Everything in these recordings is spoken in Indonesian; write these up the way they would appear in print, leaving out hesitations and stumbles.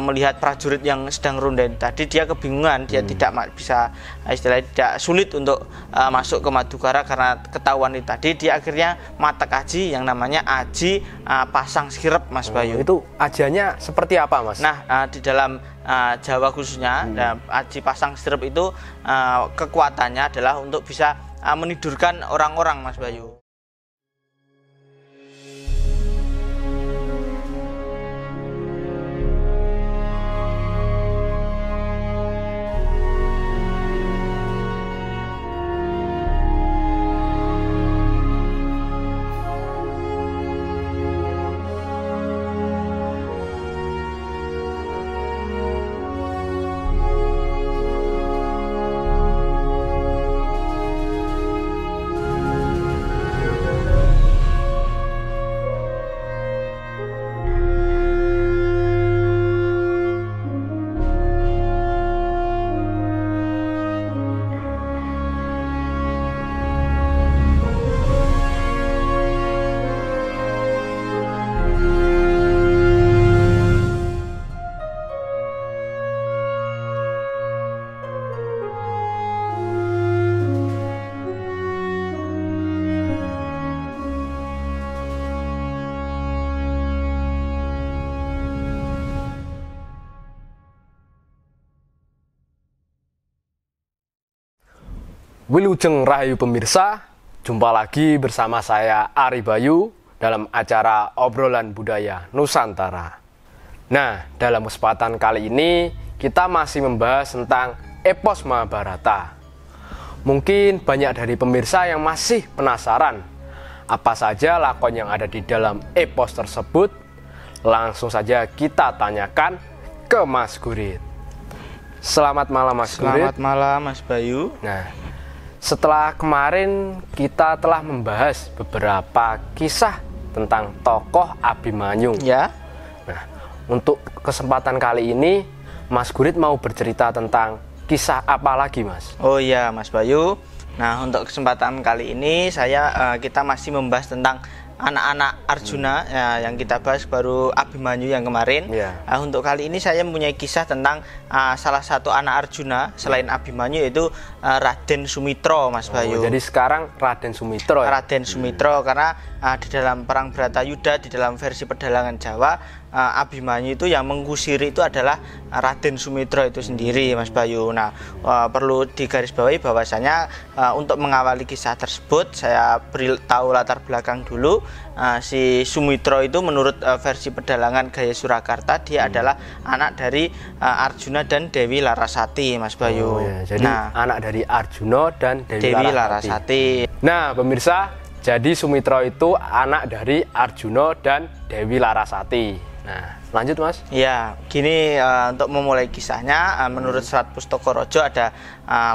melihat prajurit yang sedang ronda tadi, dia kebingungan, dia tidak bisa, istilahnya tidak sulit untuk masuk ke Madukara karena ketahuan itu tadi. Dia akhirnya matek aji yang namanya aji pasang sirep, Mas Bayu. Itu ajiannya seperti apa, Mas? Nah, di dalam Jawa khususnya, aji pasang sirep itu kekuatannya adalah untuk bisa menidurkan orang-orang, Mas Bayu. Wilujeng Rahayu pemirsa, jumpa lagi bersama saya Ari Bayu dalam acara Obrolan Budaya Nusantara. Nah, dalam kesempatan kali ini kita masih membahas tentang epos Mahabharata. Mungkin banyak dari pemirsa yang masih penasaran apa saja lakon yang ada di dalam epos tersebut. Langsung saja kita tanyakan ke Mas Gurit. Selamat malam, Mas Gurit. Selamat malam, Mas Bayu. Nah, setelah kemarin kita telah membahas beberapa kisah tentang tokoh Abimanyu. Ya. Nah, untuk kesempatan kali ini Mas Gurit mau bercerita tentang kisah apa lagi, Mas? Oh iya, Mas Bayu. Nah, untuk kesempatan kali ini kita masih membahas tentang anak-anak Arjuna yang kita bahas baru Abimanyu yang kemarin. Untuk kali ini saya mempunyai kisah tentang salah satu anak Arjuna selain Abimanyu, yaitu Raden Sumitro, Mas Bayu. Jadi sekarang Raden Sumitro ya? Raden Sumitro, karena di dalam perang Bharatayuda, di dalam versi pedalangan Jawa, Abimanyu itu yang mengusiri itu adalah Raden Sumitro itu sendiri, Mas Bayu. Nah, perlu digarisbawahi bahwasanya untuk mengawali kisah tersebut saya beritahu latar belakang dulu. Si Sumitro itu menurut versi pedalangan Gaya Surakarta dia adalah anak dari Arjuna dan Dewi Larasati, Mas Bayu. Jadi anak dari Arjuna dan Dewi Larasati. Nah, pemirsa, jadi Sumitro itu anak dari Arjuna dan Dewi Larasati. Nah, lanjut, Mas. Ya, gini, untuk memulai kisahnya, menurut Serat Pustaka ada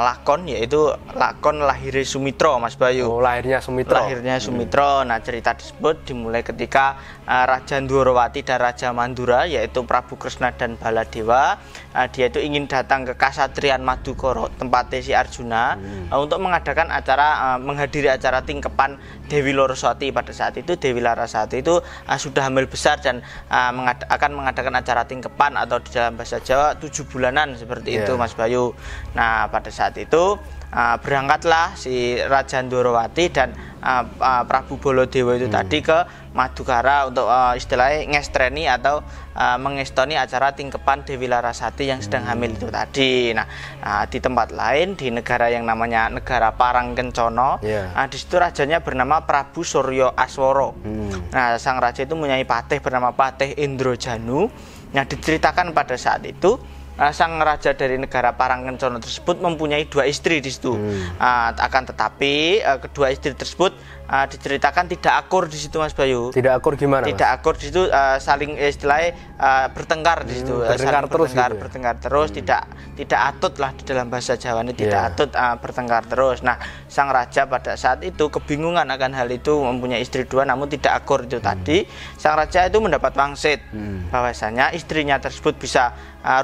lakon, yaitu lakon lahirnya Sumitro, Mas Bayu. Oh, lahirnya Sumitro. Lahirnya Sumitro. Nah, cerita tersebut dimulai ketika Raja Dwarawati dan Raja Mandura, yaitu Prabu Kresna dan Baladewa, dia itu ingin datang ke Kasatriyan Madukara, tempatnya si Arjuna, untuk mengadakan acara, menghadiri acara tingkepan Dewi Larasati. Pada saat itu Dewi Larasati itu sudah hamil besar dan akan mengadakan acara tingkepan, atau di dalam bahasa Jawa 7 bulanan seperti itu, Mas Bayu. Nah, pada saat itu berangkatlah si Raja Dwarawati dan Prabu Baladewa itu tadi ke Madukara untuk istilahnya ngestreni atau mengestoni acara tingkepan Dewi Larasati yang sedang hamil itu tadi. Nah, di tempat lain, di negara yang namanya negara Parangkencana, di situ rajanya bernama Prabu Surya Aswara. Nah, sang raja itu mempunyai patih bernama Patih Indrajanu. Nah, diceritakan pada saat itu sang raja dari negara Parangkencana tersebut mempunyai 2 istri di situ. Akan tetapi kedua istri tersebut diceritakan tidak akur di situ, Mas Bayu. Tidak akur gimana, Mas? Tidak akur di situ, saling istilahnya bertengkar di situ. Bertengkar terus, tidak atut lah di dalam bahasa Jawa ini, tidak atut, bertengkar terus. Nah, sang raja pada saat itu kebingungan akan hal itu, mempunyai istri 2 namun tidak akur itu tadi. Sang raja itu mendapat wangsit bahwasanya istrinya tersebut bisa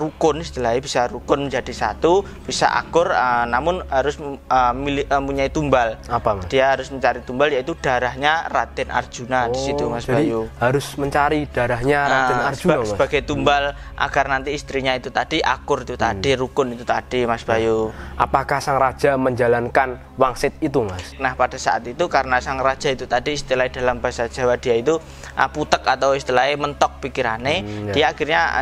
rukun, istilahnya bisa rukun menjadi satu, bisa akur, namun harus mempunyai tumbal. Apa, Mas? Dia harus mencari tumbal tumbal yaitu darahnya Raden Arjuna di situ Mas jadi Bayu. harus mencari darahnya Raden Arjuna Mas. Sebagai tumbal agar nanti istrinya itu tadi akur itu tadi, rukun itu tadi Mas Bayu. Apakah sang raja menjalankan wangsit itu Mas? Nah pada saat itu karena sang raja itu tadi istilah dalam bahasa Jawa dia itu putek atau istilahnya mentok pikirannya, dia akhirnya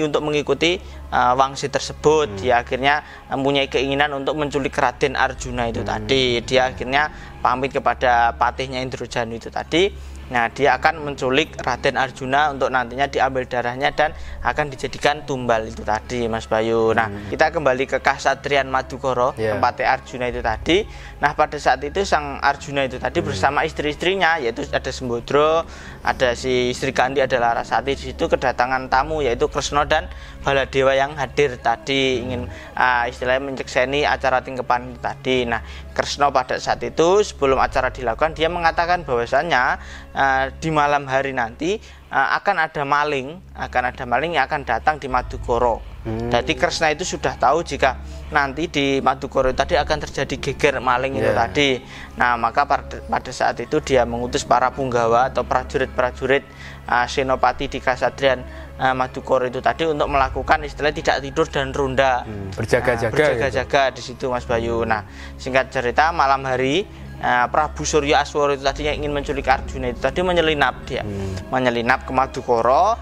untuk mengikuti wangsit tersebut, dia akhirnya mempunyai keinginan untuk menculik Raden Arjuna itu tadi. Dia akhirnya pamit kepada patihnya Indrojanu itu tadi. Nah dia akan menculik Raden Arjuna untuk nantinya diambil darahnya dan akan dijadikan tumbal itu tadi Mas Bayu. Nah kita kembali ke Kasatriyan Madukara, tempatnya Arjuna itu tadi. Nah pada saat itu sang Arjuna itu tadi bersama istri-istrinya, yaitu ada Sembodra, ada si Sri Kandi, ada Larasati. Di situ kedatangan tamu yaitu Kresna dan Baladewa yang hadir tadi, ingin istilahnya menyekseni acara tingkepan itu tadi. Nah Kresna pada saat itu sebelum acara dilakukan dia mengatakan bahwasannya di malam hari nanti akan ada maling yang akan datang di Madukara. Jadi Kresna itu sudah tahu jika nanti di Madukara tadi akan terjadi geger maling itu tadi. Nah maka pada saat itu dia mengutus para punggawa atau prajurit-prajurit senopati di Kasatriyan Madukara itu tadi untuk melakukan istilah tidak tidur dan ronda, berjaga-jaga di situ Mas Bayu. Nah singkat cerita malam hari Prabu Surya Aswara itu tadi yang ingin menculik Arjuna itu tadi menyelinap menyelinap ke Madukara.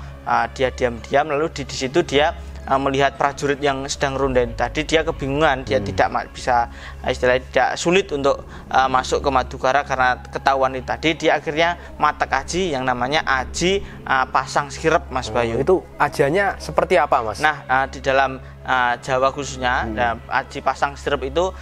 Dia diam-diam lalu di situ dia melihat prajurit yang sedang ronda tadi. Dia kebingungan, dia tidak bisa istilahnya tidak sulit untuk masuk ke Madukara karena ketahuan itu tadi. Dia akhirnya matak aji yang namanya aji pasang sirep Mas Bayu. Itu ajiannya seperti apa Mas? Nah di dalam Jawa khususnya aji pasang sirep itu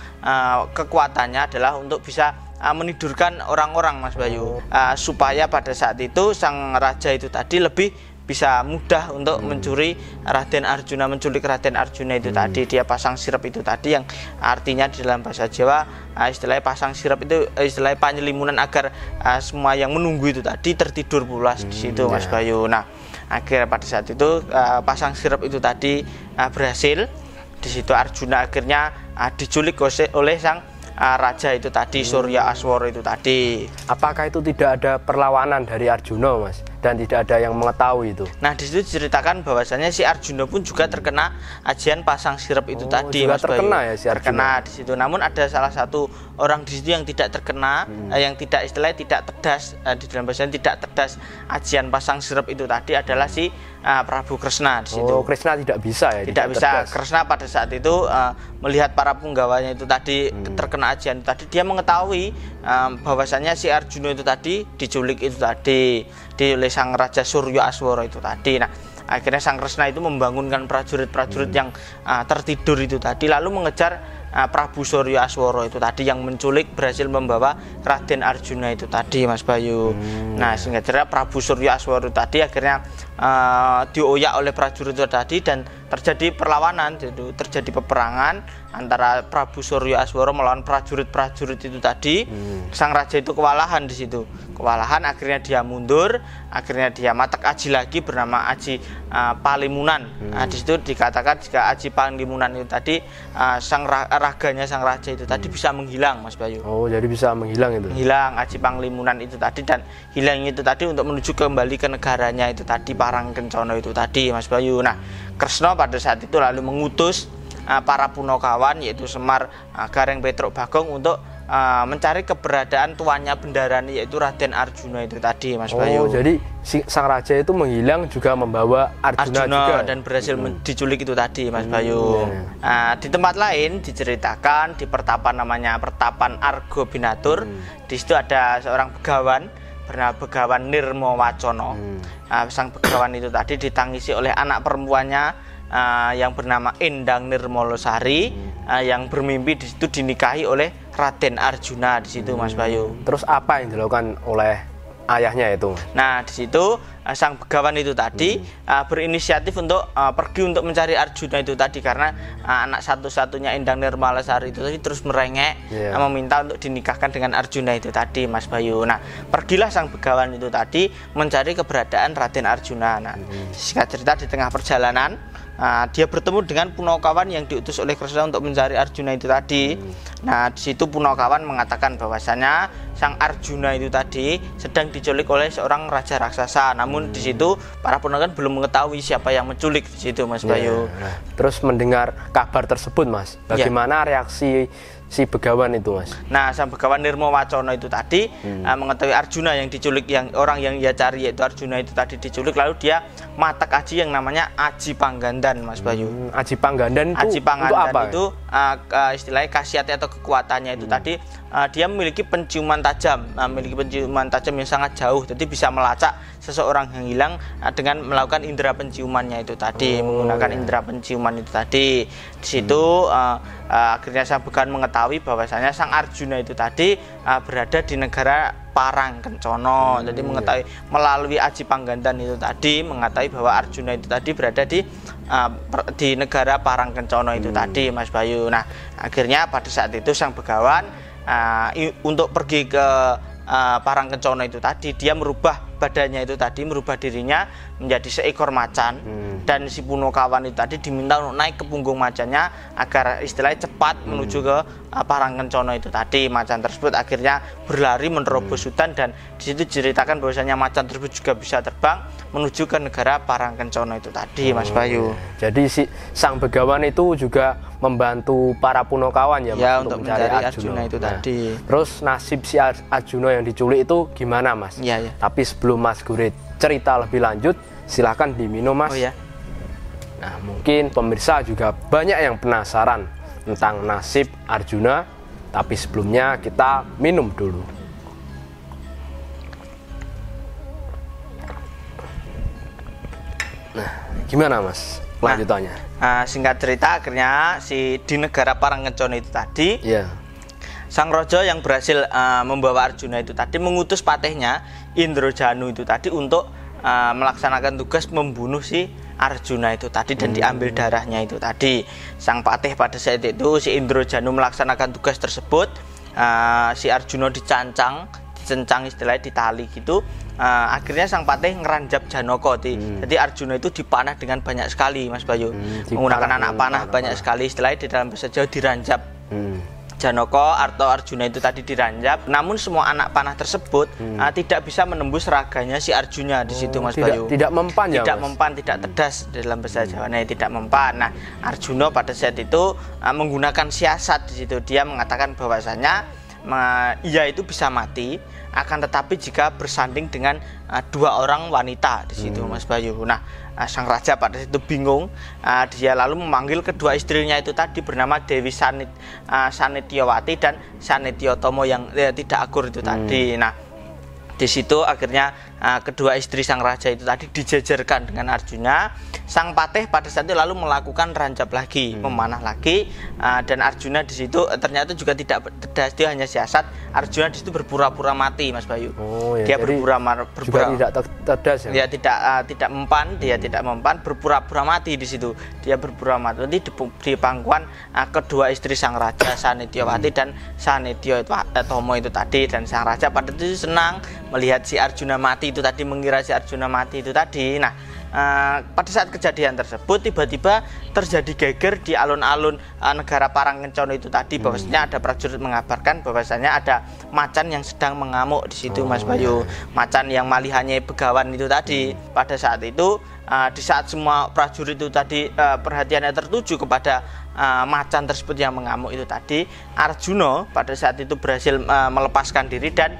kekuatannya adalah untuk bisa menidurkan orang-orang Mas Bayu, supaya pada saat itu sang raja itu tadi lebih bisa mudah untuk mencuri Raden Arjuna, menculik Raden Arjuna itu tadi. Dia pasang sirep itu tadi yang artinya di dalam bahasa Jawa istilahnya pasang sirep itu istilahnya penyelimunan agar semua yang menunggu itu tadi tertidur pulas di situ Mas Bayu. Nah akhirnya pada saat itu pasang sirep itu tadi berhasil. Di situ Arjuna akhirnya diculik oleh sang raja itu tadi, Surya Aswara itu tadi. Apakah itu tidak ada perlawanan dari Arjuna Mas? Dan tidak ada yang mengetahui itu? Nah di situ diceritakan bahwasannya si Arjuna pun juga terkena ajian pasang sirep itu tadi Mas Bayu. Terkena ya si Arjuna? Terkena di situ. Namun ada salah satu orang di situ yang tidak terkena, yang tidak istilahnya tidak terdas, di dalam bahasa tidak terdas ajian pasang sirep itu tadi adalah si Prabu Kresna di situ. Kresna tidak bisa ya? Tidak bisa. Kresna pada saat itu melihat para punggawanya itu tadi terkena ajian itu tadi, dia mengetahui bahwasannya si Arjuna itu tadi diculik itu tadi oleh sang raja Surya Aswara itu tadi. Nah akhirnya sang Kresna itu membangunkan prajurit-prajurit yang tertidur itu tadi, lalu mengejar Prabu Surya Aswara itu tadi yang menculik, berhasil membawa Raden Arjuna itu tadi Mas Bayu. Nah sehingga Prabu Surya Aswara tadi akhirnya dioyak oleh prajurit itu tadi dan terjadi perlawanan, terjadi peperangan antara Prabu Surya Aswara melawan prajurit-prajurit itu tadi. Sang raja itu kewalahan di situ. Kewalahan, akhirnya dia mundur, akhirnya dia matak aji lagi bernama Aji Palimunan. Di situ dikatakan jika Aji Palimunan itu tadi raganya sang raja itu tadi bisa menghilang Mas Bayu. Oh, jadi bisa menghilang itu. Hilang Aji Panglimunan itu tadi, dan hilang itu tadi untuk menuju kembali ke negaranya itu tadi, Parangkencana itu tadi Mas Bayu. Nah, Kresna pada saat itu lalu mengutus para punakawan yaitu Semar, Gareng, Petruk, Bagong untuk mencari keberadaan tuannya Bendarani yaitu Raden Arjuna itu tadi Mas Bayu. Oh, jadi sang raja itu menghilang juga membawa Arjuna juga dan berhasil diculik itu tadi Mas Bayu. Di tempat lain diceritakan di pertapan namanya Pertapan Argo Binatur. Di situ ada seorang begawan bernama Begawan Nirma Wacana. Sang begawan itu tadi ditangisi oleh anak perempuannya yang bernama Endang Nirmalosari, yang bermimpi di situ dinikahi oleh Raden Arjuna di situ Mas Bayu. Terus apa yang dilakukan oleh ayahnya itu? Nah di situ sang begawan itu tadi berinisiatif untuk pergi untuk mencari Arjuna itu tadi, karena anak satu-satunya Endang Nirmalosari itu tadi terus merengek meminta untuk dinikahkan dengan Arjuna itu tadi Mas Bayu. Nah pergilah sang begawan itu tadi mencari keberadaan Raden Arjuna. Nah singkat cerita di tengah perjalanan dia bertemu dengan punakawan yang diutus oleh Kresna untuk mencari Arjuna itu tadi. Nah di situ punakawan mengatakan bahwasanya sang Arjuna itu tadi sedang diculik oleh seorang raja raksasa. Namun di situ para ponakan belum mengetahui siapa yang menculik di situ, Mas Bayu. Nah, terus mendengar kabar tersebut, Mas, bagaimana reaksi si Begawan itu, Mas? Nah, sang Begawan Nirma Wacana itu tadi mengetahui Arjuna yang diculik, yang orang yang ia cari yaitu Arjuna itu tadi diculik, lalu dia matak aji yang namanya Aji Panggandan, Mas Bayu. Aji Panggandan itu Aji Panggandan apa? Itu istilahnya khasiatnya atau kekuatannya itu tadi dia memiliki penciuman tajam, yang sangat jauh, jadi bisa melacak seseorang yang hilang dengan melakukan indera penciumannya itu tadi, menggunakan indera penciuman itu tadi. Di situ akhirnya sang Begawan mengetahui bahwasanya sang Arjuna itu tadi berada di negara Parangkencono. Jadi mengetahui melalui Aji Panggandan itu tadi mengetahui bahwa Arjuna itu tadi berada di negara Parangkencono itu tadi, Mas Bayu. Nah, akhirnya pada saat itu sang Begawan untuk pergi ke Parangkencono itu tadi, dia merubah badannya itu tadi, merubah dirinya menjadi seekor macan, dan si Punokawan itu tadi diminta untuk naik ke punggung macannya agar istilahnya cepat menuju ke Parangkencono itu tadi. Macan tersebut akhirnya berlari menerobos hutan, dan di situ diceritakan bahwasanya macan tersebut juga bisa terbang menuju ke negara Parangkencono itu tadi, Mas Bayu. Jadi si sang Begawan itu juga membantu para Punokawan ya, Mas, untuk mencari Arjuna itu tadi. Terus nasib si Arjuna yang diculik itu gimana, Mas? Iya. Tapi sebelum Mas Gurit cerita lebih lanjut, silahkan diminum, Mas. Oh ya. Nah, mungkin pemirsa juga banyak yang penasaran tentang nasib Arjuna, tapi sebelumnya kita minum dulu. Nah, gimana, Mas lanjutannya? Singkat cerita, akhirnya di negara Parangkencono itu tadi, sang raja yang berhasil membawa Arjuna itu tadi mengutus patihnya Indrajanu itu tadi untuk melaksanakan tugas membunuh si Arjuna itu tadi dan diambil darahnya itu tadi. Sang patih pada saat itu, si Indrajanu melaksanakan tugas tersebut, si Arjuna dicencang istilahnya ditali gitu. Akhirnya sang patih ngeranjap Janaka. Jadi Arjuna itu dipanah dengan banyak sekali, Mas Bayu, menggunakan anak panah banyak sekali, istilahnya di dalam bahasa Jawa diranjap. Janaka atau Arjuna itu tadi diranjap, namun semua anak panah tersebut tidak bisa menembus raganya si Arjuna di situ, Mas Bayu. Tidak mempan ya, tidak mempan, tidak tedas dalam bahasa Jawa. Nah, tidak mempan. Nah, Arjuna pada saat itu menggunakan siasat di situ. Dia mengatakan bahwasanya ia itu bisa mati, akan tetapi jika bersanding dengan dua orang wanita di situ, Mas Bayu. Nah, sang raja pada situ bingung. Dia lalu memanggil kedua istrinya itu tadi bernama Dewi Sanityawati dan Sanityotomo yang tidak akur itu tadi. Nah, di situ akhirnya kedua istri sang raja itu tadi dijejerkan dengan Arjuna. Sang patih pada saat itu lalu melakukan rancap lagi, memanah lagi, dan Arjuna di situ ternyata juga tidak tedas, dia hanya siasat. Arjuna di situ berpura-pura mati, Mas Bayu. Dia berpura-pura juga tidak tedas ya. Dia tidak mempan, berpura-pura mati di situ. Dia berpura mati di pangkuan kedua istri sang raja, Sanityawati dan Sanityotomo itu tadi. Dan sang raja pada itu senang melihat si Arjuna mati itu tadi, mengira si Arjuna mati itu tadi. Nah, pada saat kejadian tersebut tiba-tiba terjadi geger di alun-alun negara Parangkencono itu tadi, bahwasanya ada prajurit mengabarkan bahwasanya ada macan yang sedang mengamuk di situ, Mas Bayu. Macan yang malihannya Begawan itu tadi. Pada saat itu, di saat semua prajurit itu tadi perhatiannya tertuju kepada macan tersebut yang mengamuk itu tadi, Arjuna pada saat itu berhasil melepaskan diri dan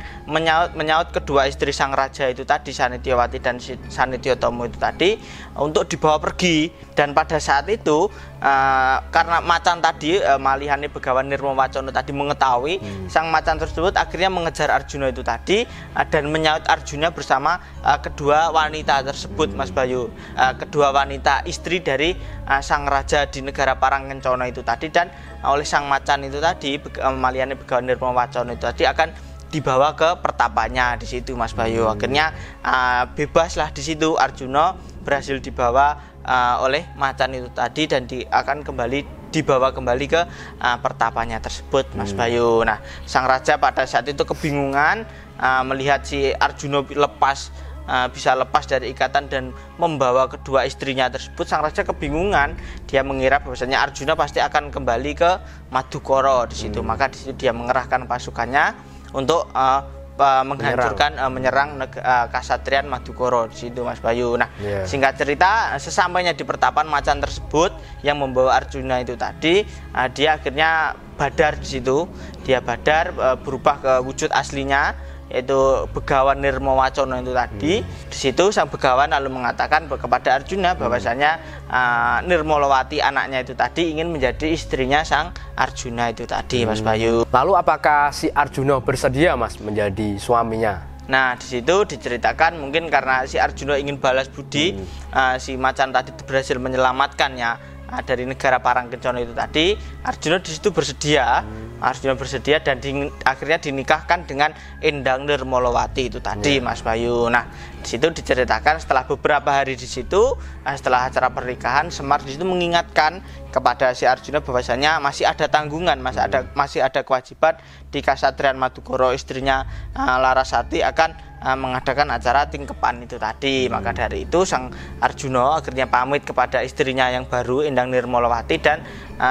menyaut kedua istri sang raja itu tadi, Sanityawati dan Sanityotomo itu tadi, untuk dibawa pergi. Dan pada saat itu karena macan tadi malihane Begawan Nirma Wacana tadi mengetahui sang macan tersebut akhirnya mengejar Arjuna itu tadi dan menyaut Arjuna bersama kedua wanita tersebut, Mas Bayu. Kedua wanita istri dari sang raja di negara Parangkencono itu tadi, dan oleh sang macan itu tadi malihane Begawan Nirma Wacana itu tadi akan dibawa ke pertapanya di situ, Mas Bayu. Akhirnya bebaslah di situ Arjuna, berhasil dibawa oleh macan itu tadi dan akan dibawa kembali ke pertapanya tersebut, Mas Bayu. Nah, sang raja pada saat itu kebingungan melihat si Arjuna bisa lepas dari ikatan dan membawa kedua istrinya tersebut. Sang raja kebingungan, dia mengira bahwasanya Arjuna pasti akan kembali ke Madukara di situ. Maka di situ dia mengerahkan pasukannya untuk menghancurkan menyerang Kasatriyan Madukara di situ Mas Bayu. Nah, singkat cerita sesampainya di pertapan macan tersebut yang membawa Arjuna itu tadi, dia akhirnya badar di situ. Dia badar berubah ke wujud aslinya, yaitu Begawan Nirmawacana itu tadi. Di situ sang Begawan lalu mengatakan kepada Arjuna bahwasanya Nirmalawati anaknya itu tadi ingin menjadi istrinya sang Arjuna itu tadi Mas Bayu. Lalu apakah si Arjuna bersedia Mas menjadi suaminya? Nah, di situ diceritakan mungkin karena si Arjuna ingin balas budi, si macan tadi berhasil menyelamatkannya dari negara Parangkencana itu tadi. Arjuna di situ bersedia. Arjuna bersedia dan akhirnya dinikahkan dengan Endang Nirmalawati itu tadi Mas Bayu. Nah, di situ diceritakan setelah beberapa hari di situ, setelah acara pernikahan, Semar di situ mengingatkan kepada si Arjuna bahwasanya masih ada tanggungan, masih ada kewajiban di Kasatriyan Madukara. Istrinya Larasati akan mengadakan acara tingkepan itu tadi. Maka dari itu sang Arjuna akhirnya pamit kepada istrinya yang baru Endang Nirmalawati dan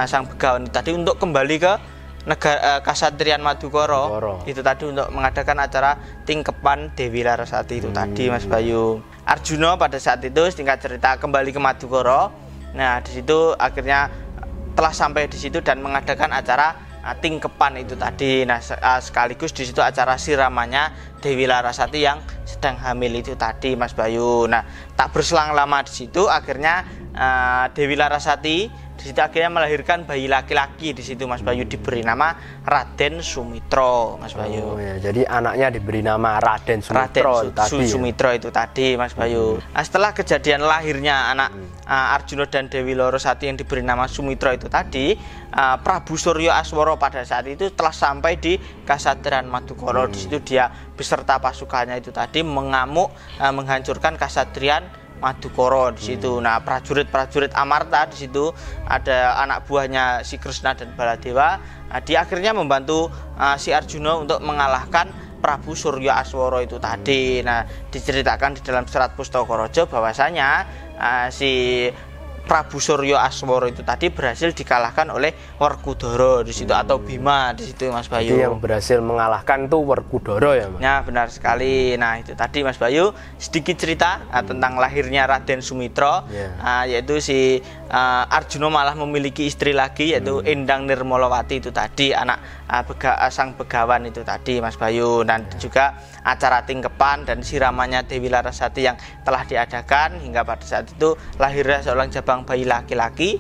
sang Begawan itu tadi untuk kembali ke negara Kasatriyan Madukara itu tadi untuk mengadakan acara tingkepan Dewi Larasati itu tadi Mas Bayu. Arjuna pada saat itu singkat cerita kembali ke Madukara. Nah, di situ akhirnya telah sampai di situ dan mengadakan acara tingkepan itu tadi. Nah, sekaligus di situ acara siramannya Dewi Larasati yang sedang hamil itu tadi Mas Bayu. Nah, tak berselang lama di situ akhirnya Dewi Larasati di situ akhirnya melahirkan bayi laki-laki di situ Mas Bayu, diberi nama Raden Sumitra Mas Bayu. Jadi anaknya diberi nama Raden Sumitra Sumitra itu tadi Mas Bayu. Nah, setelah kejadian lahirnya anak Arjuna dan Dewi Larasati yang diberi nama Sumitra itu tadi, Prabu Surya Aswara pada saat itu telah sampai di Kasatriyan Madukara. Di situ dia beserta pasukannya itu tadi mengamuk menghancurkan Kasatriyan Madukara di situ. Nah, prajurit-prajurit Amarta di situ ada anak buahnya si Kresna dan Baladewa. Dia akhirnya membantu si Arjuna untuk mengalahkan Prabu Surya Aswara itu tadi. Nah, diceritakan di dalam serat Pustaka Raja bahwasanya si Prabu Surya Aswara itu tadi berhasil dikalahkan oleh Werkudara di situ atau Bima di situ Mas Bayu. Jadi yang berhasil mengalahkan itu Werkudara ya Mas? Ya, benar sekali. Nah, itu tadi Mas Bayu sedikit cerita tentang lahirnya Raden Sumitra. Yaitu si Arjuna malah memiliki istri lagi yaitu Endang Nirmalawati itu tadi, anak sang Begawan itu tadi Mas Bayu. Dan juga acara tingkepan dan siramannya Dewi Larasati yang telah diadakan hingga pada saat itu lahirnya seorang jabang bayi laki-laki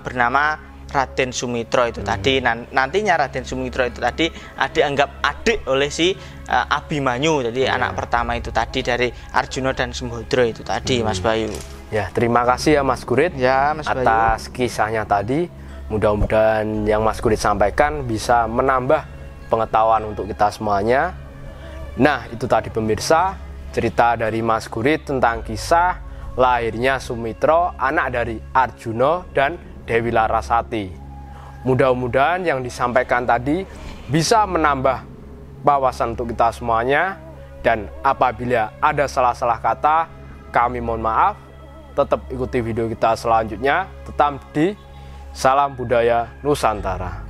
bernama Raden Sumitra itu tadi. Nantinya Raden Sumitra itu tadi dianggap adik oleh si Abimanyu, jadi anak pertama itu tadi dari Arjuna dan Sembadra itu tadi Mas Bayu. Ya, terima kasih ya Mas Gurit Mas atas kisahnya tadi. Mudah-mudahan yang Mas Gurit sampaikan bisa menambah pengetahuan untuk kita semuanya. Nah, itu tadi pemirsa cerita dari Mas Gurit tentang kisah lahirnya Sumitra, anak dari Arjuna dan Dewi Larasati. Mudah-mudahan yang disampaikan tadi bisa menambah wawasan untuk kita semuanya. Dan apabila ada salah-salah kata, kami mohon maaf. Tetap ikuti video kita selanjutnya. Tetap di Salam Budaya Nusantara.